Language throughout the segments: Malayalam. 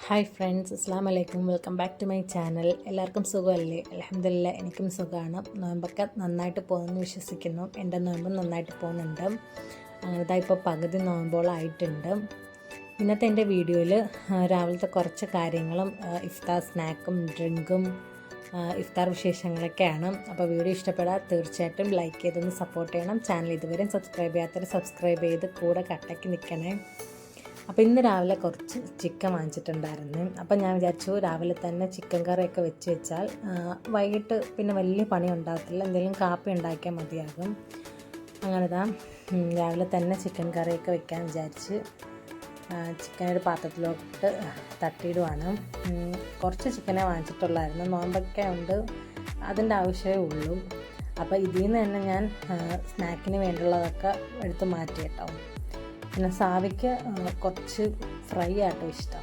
ഹായ് ഫ്രണ്ട്സ്, അസ്സാം വലൈക്കും. Welcome back to my channel. എല്ലാവർക്കും സുഖമല്ലേ? അൽഹംദുലില്ലാ, എനിക്കും സുഖമാണ്. നോയമ്പൊക്കെ നന്നായിട്ട് പോകുമെന്ന് വിശ്വസിക്കുന്നു. എൻ്റെ നോയമ്പും നന്നായിട്ട് പോകുന്നുണ്ട്. അങ്ങനത്തെ ഇപ്പോൾ പകുതി നോയമ്പോളായിട്ടുണ്ട്. ഇന്നത്തെ എൻ്റെ വീഡിയോയിൽ രാവിലത്തെ കുറച്ച് കാര്യങ്ങളും ഇഫ്താർ സ്നാക്കും ഡ്രിങ്കും ഇഫ്താർ വിശേഷങ്ങളൊക്കെയാണ്. അപ്പോൾ വീഡിയോ ഇഷ്ടപ്പെടാൻ തീർച്ചയായിട്ടും ലൈക്ക് ചെയ്തൊന്ന് സപ്പോർട്ട് ചെയ്യണം. ചാനൽ ഇതുവരെയും സബ്സ്ക്രൈബ് ചെയ്യാത്തവർ സബ്സ്ക്രൈബ് ചെയ്ത് കൂടെ കട്ടയ്ക്ക് നിൽക്കണേ. അപ്പോൾ ഇന്ന് രാവിലെ കുറച്ച് ചിക്കൻ വാങ്ങിച്ചിട്ടുണ്ടായിരുന്നു. അപ്പോൾ ഞാൻ വിചാരിച്ചു രാവിലെ തന്നെ ചിക്കൻ കറിയൊക്കെ വെച്ചാൽ വൈകിട്ട് പിന്നെ വലിയ പണി ഉണ്ടാകത്തില്ല, എന്തെങ്കിലും കാപ്പി ഉണ്ടാക്കിയാൽ മതിയാകും. അങ്ങനെ രാവിലെ തന്നെ ചിക്കൻ കറിയൊക്കെ വെക്കാൻ വിചാരിച്ച് ചിക്കൻ ഒരു പാത്രത്തിലോട്ട് തട്ടിയിടുവാണ്. കുറച്ച് ചിക്കനെ വാങ്ങിച്ചിട്ടുള്ളായിരുന്നു, നോമ്പൊക്കെ ഉണ്ട്, അതിൻ്റെ ആവശ്യമേ ഉള്ളൂ. അപ്പോൾ ഇതിൽ നിന്ന് തന്നെ ഞാൻ സ്നാക്കിന് വേണ്ടിയുള്ളതൊക്കെ എടുത്ത് മാറ്റി കേട്ടോ. പിന്നെ സാവിക്ക് കുറച്ച് ഫ്രൈ ആട്ടോ ഇഷ്ടം,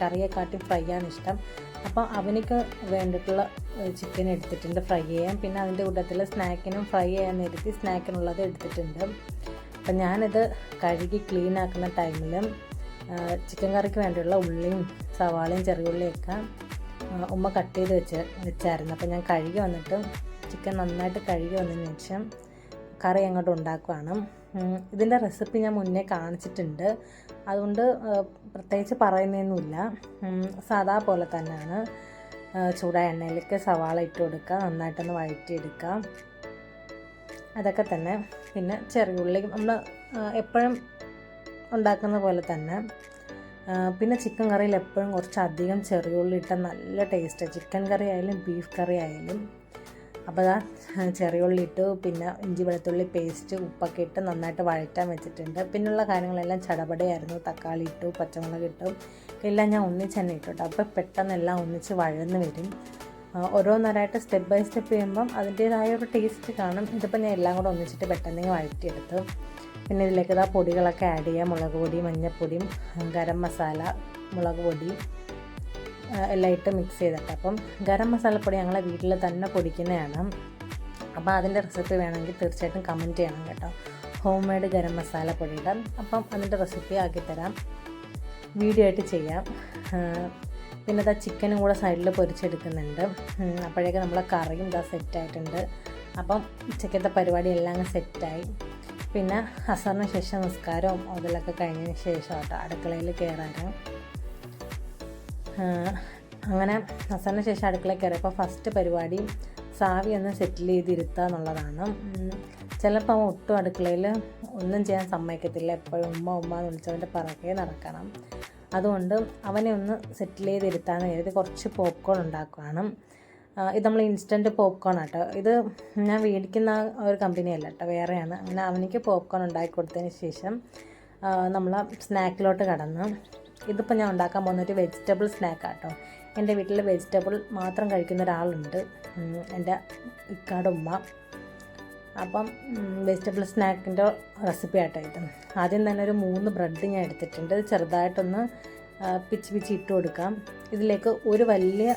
കറിയെക്കാട്ടി ഫ്രൈ ആണ് ഇഷ്ടം. അപ്പോൾ അവനിക്ക് വേണ്ടിയിട്ടുള്ള ചിക്കൻ എടുത്തിട്ടുണ്ട് ഫ്രൈ ചെയ്യാൻ. പിന്നെ അതിൻ്റെ കൂട്ടത്തിൽ സ്നാക്കിനും ഫ്രൈ ചെയ്യാൻ നിർത്തി സ്നാക്കിനുള്ളത് എടുത്തിട്ടുണ്ട്. അപ്പം ഞാനിത് കഴുകി ക്ലീൻ ആക്കുന്ന ടൈമിൽ ചിക്കൻ കറിക്ക് വേണ്ടിയുള്ള ഉള്ളിയും സവാളയും ചെറിയുള്ളിയൊക്കെ ഉമ്മ കട്ട് ചെയ്ത് വെച്ചായിരുന്നു. അപ്പോൾ ഞാൻ കഴുകി വന്നിട്ട് ചിക്കൻ നന്നായിട്ട് കഴുകി വന്നതിന് ശേഷം കറി അങ്ങോട്ട് ഉണ്ടാക്കുവാണ്. ഇതിൻ്റെ റെസിപ്പി ഞാൻ മുന്നേ കാണിച്ചിട്ടുണ്ട്, അതുകൊണ്ട് പ്രത്യേകിച്ച് പറയുന്നതൊന്നുമില്ല. സാധാ പോലെ തന്നെയാണ്. ചൂടായ എണ്ണയിലേക്ക് സവാള ഇട്ട് കൊടുക്കുക, നന്നായിട്ടൊന്ന് വഴറ്റിയെടുക്കുക, അതൊക്കെ തന്നെ. പിന്നെ ചെറിയുള്ളി നമ്മൾ എപ്പോഴും ഉണ്ടാക്കുന്ന പോലെ തന്നെ. പിന്നെ ചിക്കൻ കറിയിൽ എപ്പോഴും കുറച്ചധികം ചെറിയുള്ളി ഇട്ടാൽ നല്ല ടേസ്റ്റ്, ചിക്കൻ കറി ആയാലും ബീഫ് കറി ആയാലും. അപ്പോൾ ചെറിയുള്ളി ഇട്ടു, പിന്നെ ഇഞ്ചി വെളുത്തുള്ളി പേസ്റ്റ് ഉപ്പൊക്കെ ഇട്ട് നന്നായിട്ട് വഴറ്റാൻ വെച്ചിട്ടുണ്ട്. പിന്നെയുള്ള കാര്യങ്ങളെല്ലാം ചടപടയായിരുന്നു. തക്കാളി ഇട്ടു, പച്ചമുളക് ഇട്ടു, എല്ലാം ഞാൻ ഒന്നിച്ച് തന്നെ ഇട്ടു. അപ്പോൾ പെട്ടെന്ന് എല്ലാം ഒന്നിച്ച് വഴന്ന് വരും. ഓരോന്നേരമായിട്ട് സ്റ്റെപ്പ് ബൈ സ്റ്റെപ്പ് ചെയ്യുമ്പം അതിൻ്റേതായ ഒരു ടേസ്റ്റ് കാണും. ഇതിപ്പോൾ ഞാൻ എല്ലാം കൂടെ ഒന്നിച്ചിട്ട് പെട്ടെന്ന് വഴറ്റിയെടുത്തു. പിന്നെ ഇതിലേക്ക് പൊടികളൊക്കെ ആഡ് ചെയ്യുക. മുളക് പൊടി, മഞ്ഞൾപ്പൊടിയും ഗരം മസാല, മുളക് പൊടി എല്ലാം ഇട്ട് മിക്സ് ചെയ്തിട്ട്. അപ്പം ഗരം മസാലപ്പൊടി ഞങ്ങളെ വീട്ടിൽ തന്നെ പൊടിക്കുന്നതാണ്. അപ്പോൾ അതിൻ്റെ റെസിപ്പി വേണമെങ്കിൽ തീർച്ചയായിട്ടും കമൻറ്റ് ചെയ്യണം കേട്ടോ. ഹോം മെയ്ഡ് ഗരം മസാല പൊടിയുടെ. അപ്പം അതിൻ്റെ റെസിപ്പി ആക്കിത്തരാം, വീഡിയോ ആയിട്ട് ചെയ്യാം. പിന്നെ ചിക്കനും കൂടെ സൈഡിൽ പൊരിച്ചെടുക്കുന്നുണ്ട്. അപ്പോഴേക്കും നമ്മളെ കറിയും സെറ്റായിട്ടുണ്ട്. അപ്പം ഉച്ചക്കത്തെ പരിപാടി എല്ലാം അങ്ങ് സെറ്റായി. പിന്നെ അസറിന് ശേഷം നിസ്കാരവും അതിലൊക്കെ കഴിഞ്ഞതിന് ശേഷം കേട്ടോ അടുക്കളയിൽ കയറാനും. അങ്ങനെ അസറിന് ശേഷം അടുക്കളയിൽ കയറിയപ്പോൾ ഫസ്റ്റ് പരിപാടി സാവി ഒന്ന് സെറ്റിൽ ചെയ്തിരുത്തുക എന്നുള്ളതാണ്. ചിലപ്പോൾ അവൻ ഒട്ടും അടുക്കളയിൽ ഒന്നും ചെയ്യാൻ സമ്മതിക്കത്തില്ല, എപ്പോഴും ഉമ്മ എന്ന് വിളിച്ചവൻ്റെ പിറകെ നടക്കണം. അതുകൊണ്ട് അവനെ ഒന്ന് സെറ്റിൽ ചെയ്തിരുത്താമെന്ന് കരുതി കുറച്ച് പോപ്കോൺ ഉണ്ടാക്കുകയാണ്. ഇത് നമ്മൾ ഇൻസ്റ്റൻറ്റ് പോപ്കോൺ ആട്ടോ. ഇത് ഞാൻ മേടിക്കുന്ന ഒരു കമ്പനിയല്ല കേട്ടോ, വേറെയാണ്. അങ്ങനെ അവനിക്ക് പോപ്കോൺ ഉണ്ടാക്കി കൊടുത്തതിന് ശേഷം നമ്മൾ സ്നാക്കിലോട്ട് കടന്ന്. ഇതിപ്പോൾ ഞാൻ ഉണ്ടാക്കാൻ പോകുന്നൊരു വെജിറ്റബിൾ സ്നാക്കാട്ടോ. എൻ്റെ വീട്ടിൽ വെജിറ്റബിൾ മാത്രം കഴിക്കുന്ന ഒരാളുണ്ട്, എൻ്റെ ഇക്കാട് ഉമ്മ. അപ്പം വെജിറ്റബിൾ സ്നാക്കിൻ്റെ റെസിപ്പി ആട്ടോ ഇത്. ആദ്യം തന്നെ ഒരു 3 ബ്രെഡ് ഞാൻ എടുത്തിട്ടുണ്ട്. ഇത് ചെറുതായിട്ടൊന്ന് പിച്ച് ഇട്ട് കൊടുക്കാം. ഇതിലേക്ക് ഒരു വലിയ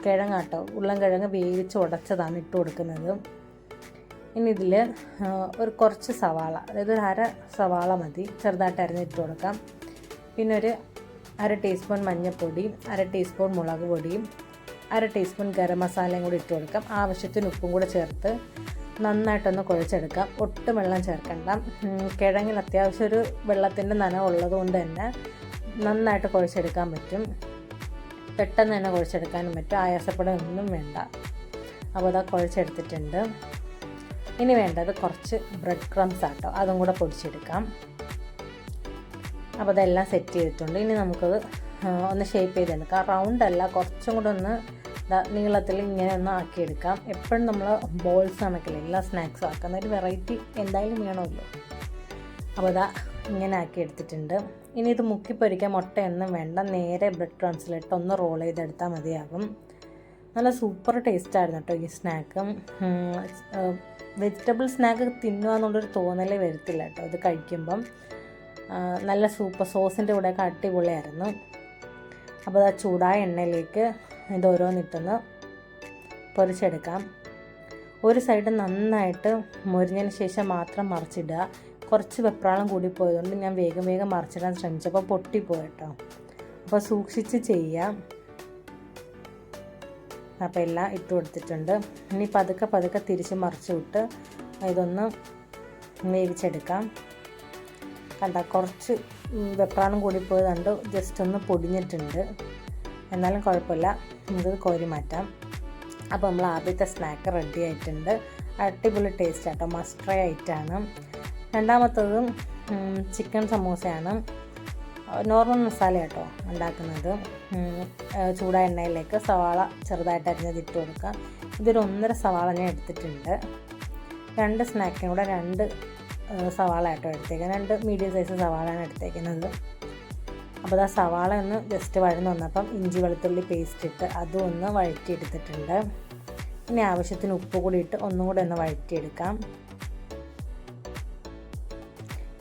കിഴങ്ങാട്ടോ, ഉരുളൻ കിഴങ്ങ് വേവിച്ച് ഉടച്ചതാണ് ഇട്ട് കൊടുക്കുന്നത്. ഇനി ഇതിൽ ഒരു കുറച്ച് സവാള, അതായത് ഒരു 1/2 സവാള മതി, ചെറുതായിട്ട് അരിഞ്ഞ് ഇട്ട് കൊടുക്കാം. പിന്നെ ഒരു 1/2 ടീസ്പൂൺ മഞ്ഞൾപ്പൊടി, 1/2 ടീസ്പൂൺ മുളക് പൊടിയും 1/2 ടീസ്പൂൺ ഗരം മസാലയും കൂടി ഇട്ട് കൊടുക്കാം. ആവശ്യത്തിന് ഉപ്പും കൂടെ ചേർത്ത് നന്നായിട്ടൊന്ന് കുഴച്ചെടുക്കാം. ഒട്ടും വെള്ളം ചേർക്കണ്ട. കിഴങ്ങിൽ അത്യാവശ്യം ഒരു വെള്ളത്തിൻ്റെ നനവുള്ളത് കൊണ്ട് തന്നെ നന്നായിട്ട് കുഴച്ചെടുക്കാൻ പറ്റും. പെട്ടെന്ന് തന്നെ കുഴച്ചെടുക്കാനും പറ്റും, ആയാസപ്പെടാനൊന്നും വേണ്ട. അപ്പോൾ കുഴച്ചെടുത്തിട്ടുണ്ട്. ഇനി വേണ്ടത് കുറച്ച് ബ്രെഡ് ക്രംസ് ആട്ടോ, അതും കൂടെ പൊടിച്ചെടുക്കാം. അപ്പോൾ അതെല്ലാം സെറ്റ് ചെയ്തിട്ടുണ്ട്. ഇനി നമുക്കത് ഒന്ന് ഷേപ്പ് ചെയ്തെടുക്കാം. റൗണ്ടല്ല, കുറച്ചും കൂടെ ഒന്ന് നീളത്തിൽ ഇങ്ങനെ ഒന്ന് ആക്കിയെടുക്കാം. എപ്പോഴും നമ്മൾ ബോൾസ് കണക്കില്ല എല്ലാ സ്നാക്സും ആക്കുന്ന ഒരു വെറൈറ്റി എന്തായാലും വേണമല്ലോ. അപ്പോൾ ഇങ്ങനെ ആക്കി എടുത്തിട്ടുണ്ട്. ഇനി ഇത് മുക്കി പൊരിക്കാൻ മുട്ടയൊന്നും വേണ്ട, നേരെ ബ്രെഡ് ക്രംസിലിട്ട് ഒന്ന് റോൾ ചെയ്തെടുത്താൽ മതിയാകും. നല്ല സൂപ്പർ ടേസ്റ്റായിരുന്നു കേട്ടോ ഈ സ്നാക്ക്. വെജിറ്റബിൾ സ്നാക്ക് തിന്നുക എന്നുള്ളൊരു തോന്നലേ വരത്തില്ല കേട്ടോ ഇത് കഴിക്കുമ്പം. നല്ല സൂപ്പർ സോസിൻ്റെ കൂടെയൊക്കെ അടിപൊളിയായിരുന്നു. അപ്പോൾ ചൂടായ എണ്ണയിലേക്ക് ഇത് ഓരോന്നിട്ടൊന്ന് പൊരിച്ചെടുക്കാം. ഒരു സൈഡ് നന്നായിട്ട് മൊരിഞ്ഞതിന് ശേഷം മാത്രം മറിച്ചിടുക. കുറച്ച് വെപ്രാളം കൂടി പോയതുകൊണ്ട് ഞാൻ വേഗം മറിച്ചിടാൻ ശ്രമിച്ചപ്പോൾ പൊട്ടിപ്പോയി കേട്ടോ. അപ്പോൾ സൂക്ഷിച്ച് ചെയ്യാം. അപ്പോൾ എല്ലാം ഇട്ട് കൊടുത്തിട്ടുണ്ട്. ഇനി പതുക്കെ തിരിച്ച് മറിച്ച് വിട്ട് ഇതൊന്ന് വേവിച്ചെടുക്കാം. കണ്ട കുറച്ച് വെപ്രാണം കൂടിപ്പോയത് കണ്ട് ജസ്റ്റ് ഒന്ന് പൊടിഞ്ഞിട്ടുണ്ട്. എന്നാലും കുഴപ്പമില്ല, നമുക്കിത് കോരി മാറ്റാം. അപ്പോൾ നമ്മൾ ആദ്യത്തെ സ്നാക്ക് റെഡി ആയിട്ടുണ്ട്. അടിപൊളി ടേസ്റ്റ് ആട്ടോ, മസ്റ്റ് ട്രൈ ആയിട്ടാണ്. രണ്ടാമത്തതും ചിക്കൻ സമൂസയാണ്. നോർമൽ മസാല കേട്ടോ ഉണ്ടാക്കുന്നത്. ചൂടായ എണ്ണയിലേക്ക് സവാള ചെറുതായിട്ട് അരിഞ്ഞത് ഇട്ട് കൊടുക്കുക. ഇതൊരു 1.5 സവാള ഞാൻ എടുത്തിട്ടുണ്ട്. 2 സ്നാക്കിനും കൂടെ 2 സവാള ആട്ടോ എടുത്തേക്കുന്നത്. 2 മീഡിയം സൈസ് സവാളയാണ് എടുത്തേക്കുന്നത്. അപ്പോൾ ആ സവാള ഒന്ന് ജസ്റ്റ് വഴന്ന് വന്നപ്പം ഇഞ്ചി വെളുത്തുള്ളി പേസ്റ്റ് ഇട്ട് അതും ഒന്ന് വഴറ്റിയെടുത്തിട്ടുണ്ട്. ഇനി ആവശ്യത്തിന് ഉപ്പ് കൂടി ഇട്ട് ഒന്നും കൂടെ ഒന്ന് വഴറ്റിയെടുക്കാം.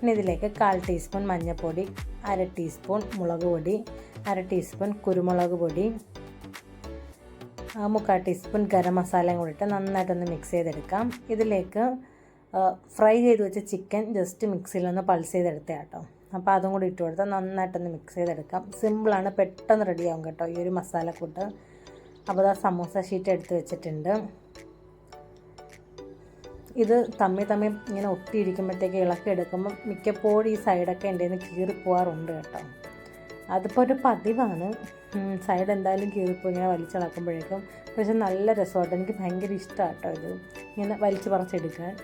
ഇനി ഇതിലേക്ക് 1/4 ടീസ്പൂൺ മഞ്ഞൾപ്പൊടി, 1/2 ടീസ്പൂൺ മുളക് പൊടി, 1/2 ടീസ്പൂൺ കുരുമുളക് പൊടി, 3/4 ടീസ്പൂൺ ഗരം മസാലയും കൂടി ഇട്ട് നന്നായിട്ടൊന്ന് മിക്സ് ചെയ്തെടുക്കാം. ഇതിലേക്ക് ഫ്രൈ ചെയ്ത് വെച്ച ചിക്കൻ ജസ്റ്റ് മിക്സിയിലൊന്ന് പൾസ് ചെയ്തെടുത്തേ കേട്ടോ. അപ്പോൾ അതും കൂടി ഇട്ട് കൊടുത്താൽ നന്നായിട്ടൊന്ന് മിക്സ് ചെയ്തെടുക്കാം. സിമ്പിളാണ്, പെട്ടെന്ന് റെഡിയാവും കേട്ടോ ഈ ഒരു മസാലക്കൂട്ട്. അപ്പോൾ ആ സമൂസ ഷീറ്റ് എടുത്ത് വെച്ചിട്ടുണ്ട്. ഇത് തമ്മി ഇങ്ങനെ ഒട്ടിയിരിക്കുമ്പോഴത്തേക്ക് ഇളക്കി എടുക്കുമ്പം മിക്കപ്പോഴും ഈ സൈഡൊക്കെ എൻ്റെ കയ്യിൽ നിന്ന് കീറിപ്പോവാറുണ്ട് കേട്ടോ. അതിപ്പോൾ ഒരു പതിവാണ്. സൈഡ് എന്തായാലും കീറിപ്പോയി ഇങ്ങനെ വലിച്ചിളക്കുമ്പോഴേക്കും. പക്ഷെ നല്ല രസമായിട്ട് എനിക്ക് ഭയങ്കര ഇഷ്ടമാണ് കേട്ടോ ഇത് ഇങ്ങനെ വലിച്ച് പറിച്ചെടുക്കാൻ.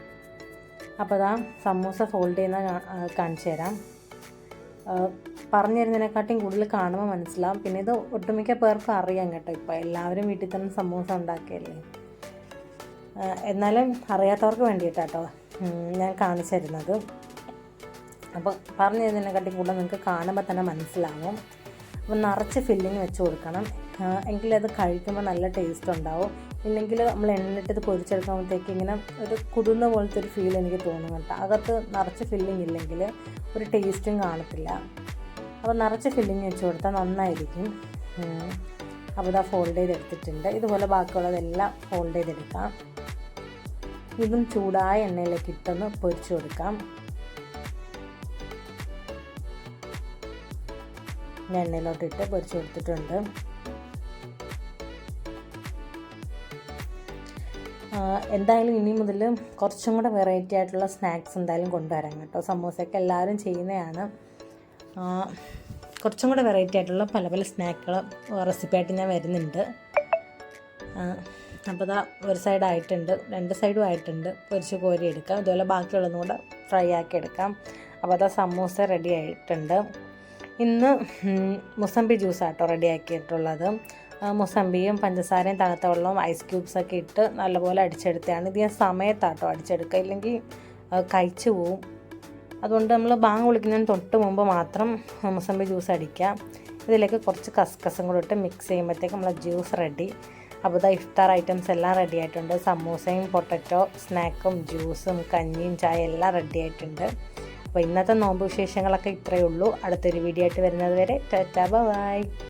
അപ്പോൾ അതാ സമൂസ ഫോൾഡ് ചെയ്യുന്ന കാണിച്ചു തരാം. പറഞ്ഞു തരുന്നതിനെക്കാട്ടിയും കൂടുതൽ കാണുമ്പോൾ മനസ്സിലാവും. പിന്നെ ഇത് ഒട്ടുമിക്ക പേർക്കും അറിയാം കേട്ടോ. ഇപ്പോൾ എല്ലാവരും വീട്ടിൽ തന്നെ സമൂസ ഉണ്ടാക്കിയല്ലേ. എന്നാലും അറിയാത്തവർക്ക് വേണ്ടിയിട്ടാട്ടോ ഞാൻ കാണിച്ചു തരുന്നത്. അപ്പോൾ പറഞ്ഞു തരുന്നതിനെക്കാട്ടിയും കൂടുതൽ നിങ്ങൾക്ക് കാണുമ്പോൾ തന്നെ മനസ്സിലാവും. അപ്പോൾ നിറച്ച് ഫില്ലിങ് വെച്ച് കൊടുക്കണം. എങ്കിലത് കഴിക്കുമ്പോൾ നല്ല ടേസ്റ്റ് ഉണ്ടാവും. ഇല്ലെങ്കിൽ നമ്മൾ എണ്ണയിട്ടത് പൊരിച്ചെടുക്കുമ്പോഴത്തേക്ക് ഇങ്ങനെ ഒരു കുതിർന്ന പോലത്തെ ഒരു ഫീൽ എനിക്ക് തോന്നും കേട്ടോ. അകത്ത് നിറച്ച് ഫില്ലിങ് ഇല്ലെങ്കിൽ ഒരു ടേസ്റ്റും കാണത്തില്ല. അപ്പോൾ നിറച്ച് ഫില്ലിങ് വെച്ച് കൊടുത്താൽ നന്നായിരിക്കും. അപ്പോൾ ഇതാ ഫോൾഡ് ചെയ്തെടുത്തിട്ടുണ്ട്. ഇതുപോലെ ബാക്കിയുള്ളതെല്ലാം ഫോൾഡ് ചെയ്തെടുക്കാം. ഇതും ചൂടായ എണ്ണയിലേക്ക് ഇട്ടൊന്ന് പൊരിച്ചു കൊടുക്കാം. ഞാൻ എണ്ണയിലോട്ടിട്ട് പൊരിച്ചു കൊടുത്തിട്ടുണ്ട്. എന്തായാലും ഇനി മുതൽ കുറച്ചും കൂടെ വെറൈറ്റി ആയിട്ടുള്ള സ്നാക്സ് എന്തായാലും കൊണ്ടുവരാം കേട്ടോ. സമൂസയൊക്കെ എല്ലാവരും ചെയ്യുന്നതാണ്. കുറച്ചും കൂടെ വെറൈറ്റി ആയിട്ടുള്ള പല പല സ്നാക്കുകൾ റെസിപ്പിയായിട്ട് ഞാൻ വരുന്നുണ്ട്. അപ്പോൾ ഇതാ ഒരു സൈഡായിട്ടുണ്ട്, 2 സൈഡും ആയിട്ടുണ്ട്. പൊരിച്ച് കോരി എടുക്കാം. ഇതുപോലെ ബാക്കിയുള്ളതും കൂടെ ഫ്രൈ ആക്കി എടുക്കാം. അപ്പോൾ അതാ സമൂസ റെഡി ആയിട്ടുണ്ട്. ഇന്ന് മുസമ്പി ജ്യൂസാട്ടോ റെഡി ആക്കിയിട്ടുള്ളത്. മുസമ്പിയും പഞ്ചസാരയും തണുത്ത വെള്ളവും ഐസ് ക്യൂബ്സൊക്കെ ഇട്ട് നല്ലപോലെ അടിച്ചെടുത്തതാണ്. ഇത് ഞാൻ സമയത്താട്ടോ അടിച്ചെടുക്കുക, ഇല്ലെങ്കിൽ കഴിച്ചു പോവും. അതുകൊണ്ട് നമ്മൾ ബാങ്ക് വിളിക്കുന്നതിന് തൊട്ട് മുമ്പ് മാത്രം മുസമ്പി ജ്യൂസ് അടിക്കുക. ഇതിലേക്ക് കുറച്ച് കസ്കസും കൂടെ ഇട്ട് മിക്സ് ചെയ്യുമ്പോഴത്തേക്ക് നമ്മളെ ജ്യൂസ് റെഡി. അപ്പോൾ ഇതാ ഇഫ്താർ ഐറ്റംസ് എല്ലാം റെഡി ആയിട്ടുണ്ട്. സമൂസയും പൊട്ടറ്റോ സ്നാക്കും ജ്യൂസും കഞ്ഞിയും ചായ എല്ലാം റെഡി ആയിട്ടുണ്ട്. അപ്പോൾ ഇന്നത്തെ നോമ്പ് വിശേഷങ്ങളൊക്കെ ഇത്രയേ ഉള്ളൂ. അടുത്തൊരു വീഡിയോ ആയിട്ട് വരുന്നത് വരെ ടാറ്റാ ബൈ.